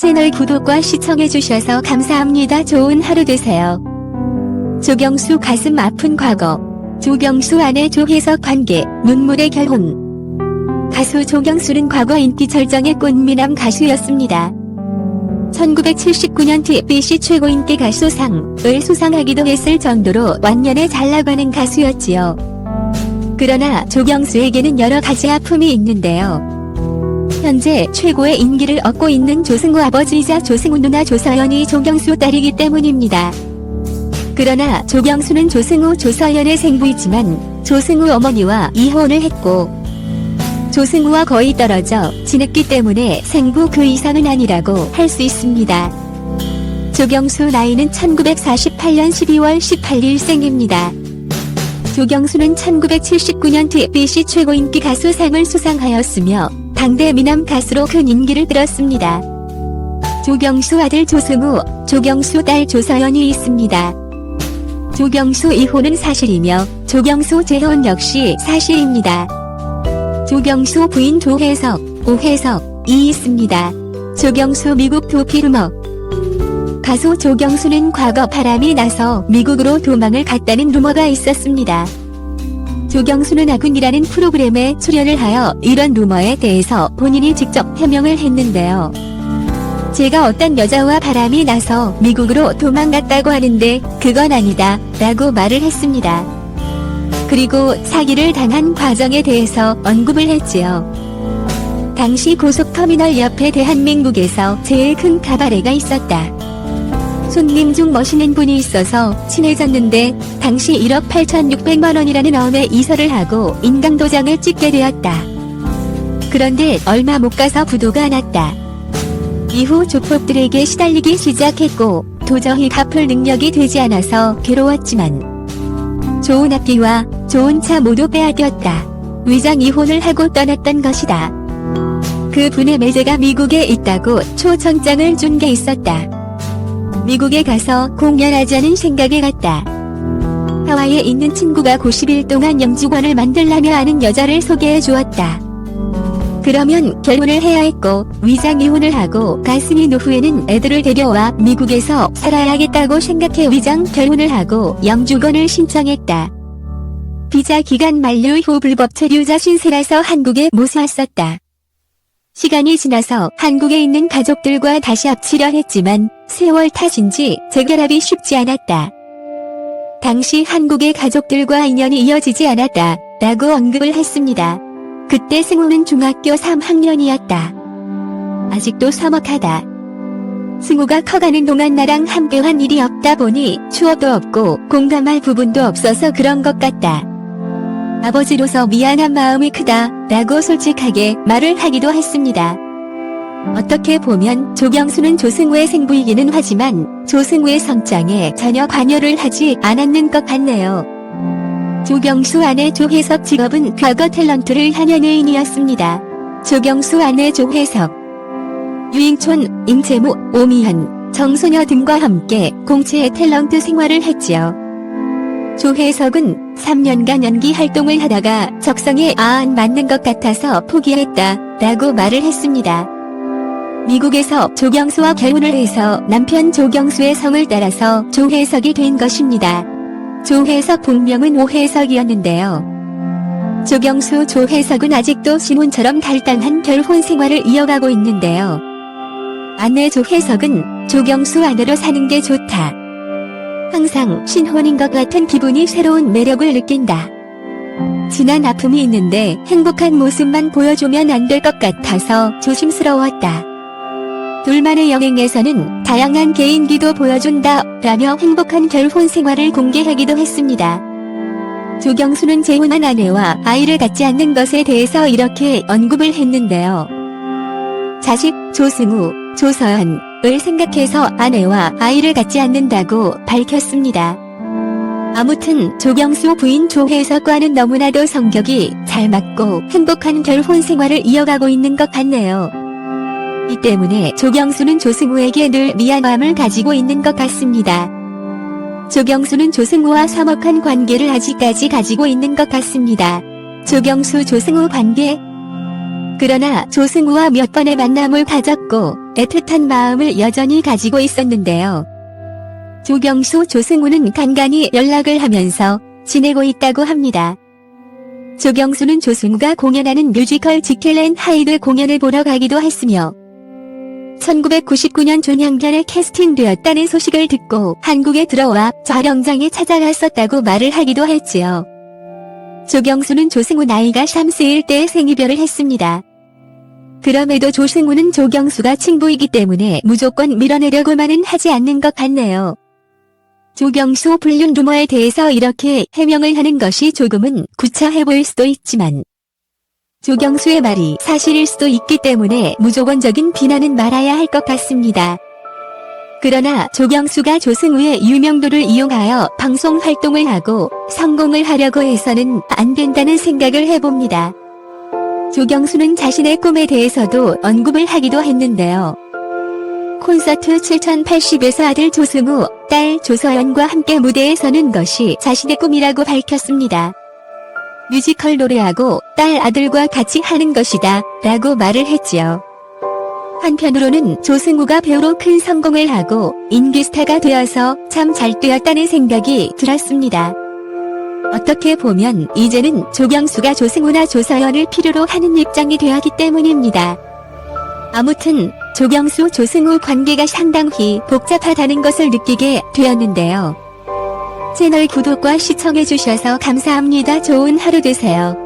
채널 구독과 시청해주셔서 감사합니다. 좋은 하루 되세요. 조경수 가슴 아픈 과거. 조경수 아내 조혜석 관계, 눈물의 결혼. 가수 조경수는 과거 인기 절정의 꽃미남 가수였습니다. 1979년 TBC 최고 인기 가수상을 수상하기도 했을 정도로 완년에 잘나가는 가수였지요. 그러나 조경수에게는 여러 가지 아픔이 있는데요. 현재 최고의 인기를 얻고 있는 조승우 아버지이자 조승우 누나 조서연이 조경수 딸이기 때문입니다. 그러나 조경수는 조승우 조서연의 생부이지만 조승우 어머니와 이혼을 했고 조승우와 거의 떨어져 지냈기 때문에 생부 그 이상은 아니라고 할 수 있습니다. 조경수 나이는 1948년 12월 18일 생입니다. 조경수는 1979년 TBC 최고 인기 가수상을 수상하였으며 당대 미남 가수로 큰 인기를 끌었습니다. 조경수 아들 조승우, 조경수 딸 조서연이 있습니다. 조경수 이혼은 사실이며 조경수 재혼 역시 사실입니다. 조경수 부인 조혜석, 오혜석이 있습니다. 조경수 미국 도피 루머. 가수 조경수는 과거 바람이 나서 미국으로 도망을 갔다는 루머가 있었습니다. 조경수는 아군이라는 프로그램에 출연을 하여 이런 루머에 대해서 본인이 직접 해명을 했는데요. 제가 어떤 여자와 바람이 나서 미국으로 도망갔다고 하는데 그건 아니다 라고 말을 했습니다. 그리고 사기를 당한 과정에 대해서 언급을 했지요. 당시 고속터미널 옆에 대한민국에서 제일 큰 가바레가 있었다. 손님 중 멋있는 분이 있어서 친해졌는데 당시 1억 8,600만 원이라는 어음에 이설을 하고 인강도장을 찍게 되었다. 그런데 얼마 못 가서 부도가 났다. 이후 조폭들에게 시달리기 시작했고 도저히 갚을 능력이 되지 않아서 괴로웠지만 좋은 앞뒤와 좋은 차 모두 빼앗겼다. 위장 이혼을 하고 떠났던 것이다. 그 분의 매제가 미국에 있다고 초청장을 준 게 있었다. 미국에 가서 공연하자는 생각에 갔다. 하와이에 있는 친구가 90일 동안 영주권을 만들라며 하는 여자를 소개해 주었다. 그러면 결혼을 해야 했고 위장 이혼을 하고 가슴이 노후에는 애들을 데려와 미국에서 살아야겠다고 생각해 위장 결혼을 하고 영주권을 신청했다. 비자 기간 만료 후 불법 체류자 신세라서 한국에 못 왔었다. 시간이 지나서 한국에 있는 가족들과 다시 합치려 했지만 세월 탓인지 재결합이 쉽지 않았다. 당시 한국의 가족들과 인연이 이어지지 않았다 라고 언급을 했습니다. 그때 승우는 중학교 3학년이었다. 아직도 서먹하다. 승우가 커가는 동안 나랑 함께한 일이 없다 보니 추억도 없고 공감할 부분도 없어서 그런 것 같다. 아버지로서 미안한 마음이 크다 라고 솔직하게 말을 하기도 했습니다. 어떻게 보면 조경수는 조승우의 생부이기는 하지만 조승우의 성장에 전혀 관여를 하지 않았는 것 같네요. 조경수 아내 조혜석 직업은 과거 탤런트를 한 연예인이었습니다. 조경수 아내 조혜석 유잉촌, 임채무, 오미연, 정소녀 등과 함께 공채의 탤런트 생활을 했지요. 조혜석은 3년간 연기 활동을 하다가 적성에 안 맞는 것 같아서 포기했다 라고 말을 했습니다. 미국에서 조경수와 결혼을 해서 남편 조경수의 성을 따라서 조혜석이 된 것입니다. 조혜석 본명은 오혜석이었는데요. 조경수 조혜석은 아직도 신혼처럼 달달한 결혼 생활을 이어가고 있는데요. 아내 조혜석은 조경수 아내로 사는 게 좋다. 항상 신혼인 것 같은 기분이 새로운 매력을 느낀다. 지난 아픔이 있는데 행복한 모습만 보여주면 안 될 것 같아서 조심스러웠다. 둘만의 여행에서는 다양한 개인기도 보여준다 라며 행복한 결혼 생활을 공개하기도 했습니다. 조경수는 재혼한 아내와 아이를 갖지 않는 것에 대해서 이렇게 언급을 했는데요. 자식 조승우, 조서연을 생각해서 아내와 아이를 갖지 않는다고 밝혔습니다. 아무튼 조경수 부인 조혜석과는 너무나도 성격이 잘 맞고 행복한 결혼 생활을 이어가고 있는 것 같네요. 이 때문에 조경수는 조승우에게 늘 미안함을 가지고 있는 것 같습니다. 조경수는 조승우와 화목한 관계를 아직까지 가지고 있는 것 같습니다. 조경수 조승우 관계. 그러나 조승우와 몇 번의 만남을 가졌고 애틋한 마음을 여전히 가지고 있었는데요. 조경수, 조승우는 간간히 연락을 하면서 지내고 있다고 합니다. 조경수는 조승우가 공연하는 뮤지컬 지킬 앤 하이드 공연을 보러 가기도 했으며 1999년 존양전에 캐스팅되었다는 소식을 듣고 한국에 들어와 촬영장에 찾아갔었다고 말을 하기도 했지요. 조경수는 조승우 나이가 30일 때 생이별을 했습니다. 그럼에도 조승우는 조경수가 친구이기 때문에 무조건 밀어내려고만은 하지 않는 것 같네요. 조경수 불륜 루머에 대해서 이렇게 해명을 하는 것이 조금은 구차해 보일 수도 있지만 조경수의 말이 사실일 수도 있기 때문에 무조건적인 비난은 말아야 할 것 같습니다. 그러나 조경수가 조승우의 유명도를 이용하여 방송 활동을 하고 성공을 하려고 해서는 안 된다는 생각을 해봅니다. 조경수는 자신의 꿈에 대해서도 언급을 하기도 했는데요. 콘서트 7080에서 아들 조승우, 딸 조서연과 함께 무대에 서는 것이 자신의 꿈이라고 밝혔습니다. 뮤지컬 노래하고 딸 아들과 같이 하는 것이다 라고 말을 했지요. 한편으로는 조승우가 배우로 큰 성공을 하고 인기스타가 되어서 참 잘 되었다는 생각이 들었습니다. 어떻게 보면 이제는 조경수가 조승우나 조서연을 필요로 하는 입장이 되었기 때문입니다. 아무튼 조경수, 조승우 관계가 상당히 복잡하다는 것을 느끼게 되었는데요. 채널 구독과 시청해주셔서 감사합니다. 좋은 하루 되세요.